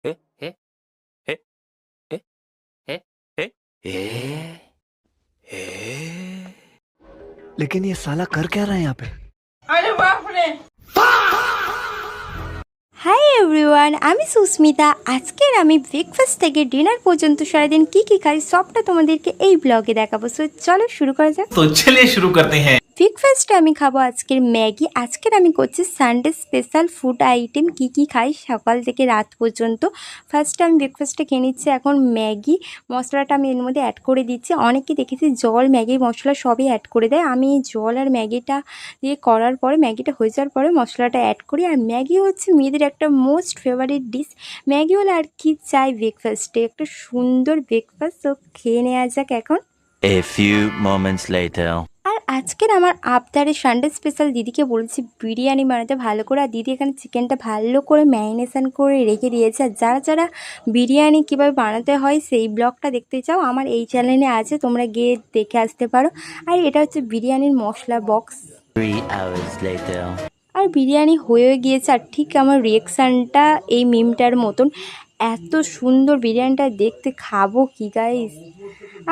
ए ए ए ए ए ए ए ए लेकिन ये साला कर क्या रहा है यहाँ पे? अरे बाप रे। হাই এভরিওয়ান, আমি সুস্মিতা। আজকের আমি ব্রেকফাস্ট থেকে ডিনার পর্যন্ত সারাদিন কী কী খাই সবটা তোমাদেরকে এই ব্লগে দেখাবো। সো চলো শুরু করা যাক। तो चलिए शुरू करते हैं। ব্রেকফাস্টে আমি খাবো আজকের ম্যাগি। আজকের আমি করছি সানডে স্পেশাল ফুড আইটেম, কী কী খাই সকাল থেকে রাত পর্যন্ত। ফার্স্টে আমি ব্রেকফাস্টে খেয়ে নিচ্ছি এখন ম্যাগি। মশলাটা আমি এর মধ্যে অ্যাড করে দিচ্ছি। অনেকে দেখেছি জল, ম্যাগি মশলা সবই অ্যাড করে দেয়। আমি জল আর ম্যাগিটা দিয়ে করার পরে, ম্যাগিটা হয়ে যাওয়ার পরে মশলাটা অ্যাড করি। আর ম্যাগি হচ্ছে মেয়েদের একটা মোস্ট ফেভারিট ডিশ। ম্যাগি হলে আর কি চাই ব্রেকফাস্টে, একটা সুন্দর ব্রেকফাস্ট। তো খেয়ে নেওয়া যাক এখন। A few moments later. আর আজকের আমার আবদারে সানডে স্পেশাল দিদিকে বলেছি বিরিয়ানি বানাতে ভালো করে। আর দিদি এখানে চিকেনটা ভালো করে ম্যারিনেশন করে রেখে দিয়েছে। আর যারা যারা বিরিয়ানি কীভাবে বানাতে হয় সেই ব্লগটা দেখতে চাও, আমার এই চ্যানেলে আছে, তোমরা গিয়ে দেখে আসতে পারো। আর এটা হচ্ছে বিরিয়ানির মশলা বক্স। 3 hours later. আর বিরিয়ানি হয়ে গিয়েছে। আর ঠিক আমার রিয়েকশানটা এই মিমটার মতন, এত সুন্দর বিরিয়ানিটা দেখতে, খাবো কি গাইস।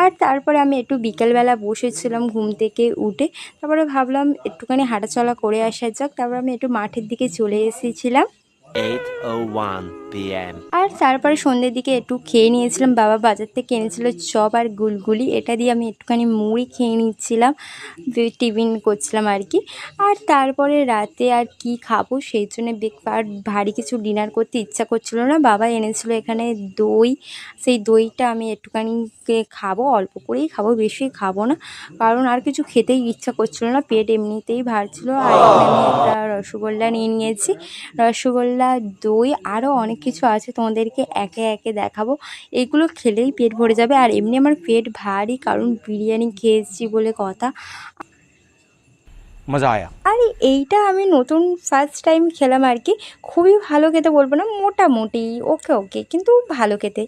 আর তারপরে আমি একটু বিকেলবেলা বসেছিলাম ঘুম থেকে উঠে। তারপরে ভাবলাম একটুখানি হাঁটাচলা করে আসা যাক। তারপরে আমি একটু মাঠের দিকে চলে এসেছিলাম। 8:01 p.m. আর তারপরে সন্ধ্যের দিকে একটু খেয়ে নিয়েছিলাম। বাবা বাজার থেকে এনেছিল চপ আর গুলগুলি, এটা দিয়ে আমি একটুখানি মুড়ি খেয়ে নিচ্ছিলাম, টিফিন করছিলাম আর কি। আর তারপরে রাতে আর কি খাবো সেই জন্য আর ভারী কিছু ডিনার করতে ইচ্ছা করছিল না। বাবা এনেছিল এখানে দই, সেই দইটা আমি একটুখানি খাবো, অল্প করেই খাবো, বেশি খাবো না, কারণ আর কিছু খেতেই ইচ্ছা করছিল না, পেট এমনিতেই ভারছিল। আর এখানে আমি একটা রসগোল্লা নিয়ে নিয়েছি। রসগোল্লা, দই, আরও অনেক কিছু আছে, তোমাদেরকে একে একে দেখাবো। এগুলো খেলেই পেট ভরে যাবে। আর এমনি আমার পেট ভারী, কারণ বিরিয়ানি খেয়েছি বলে কথা। मजा आया। আর এইটা আমি নতুন ফার্স্ট টাইম খেলাম আর কি। খুবই ভালো খেতে বলবো না, মোটামুটি ওকে ওকে, কিন্তু ভালো খেতে।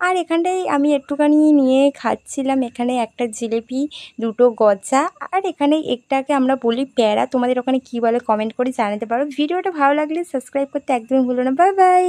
আর এখানটায় আমি একটুখানি নিয়ে খাচ্ছিলাম। এখানে একটা জিলিপি, দুটো গজা, আর এখানে একটাকে আমরা বলি প্যারা। তোমাদের ওখানে কী বলে কমেন্ট করে জানাতে পারো। ভিডিওটা ভালো লাগলে সাবস্ক্রাইব করতে একদমই ভুলো না। Bye bye.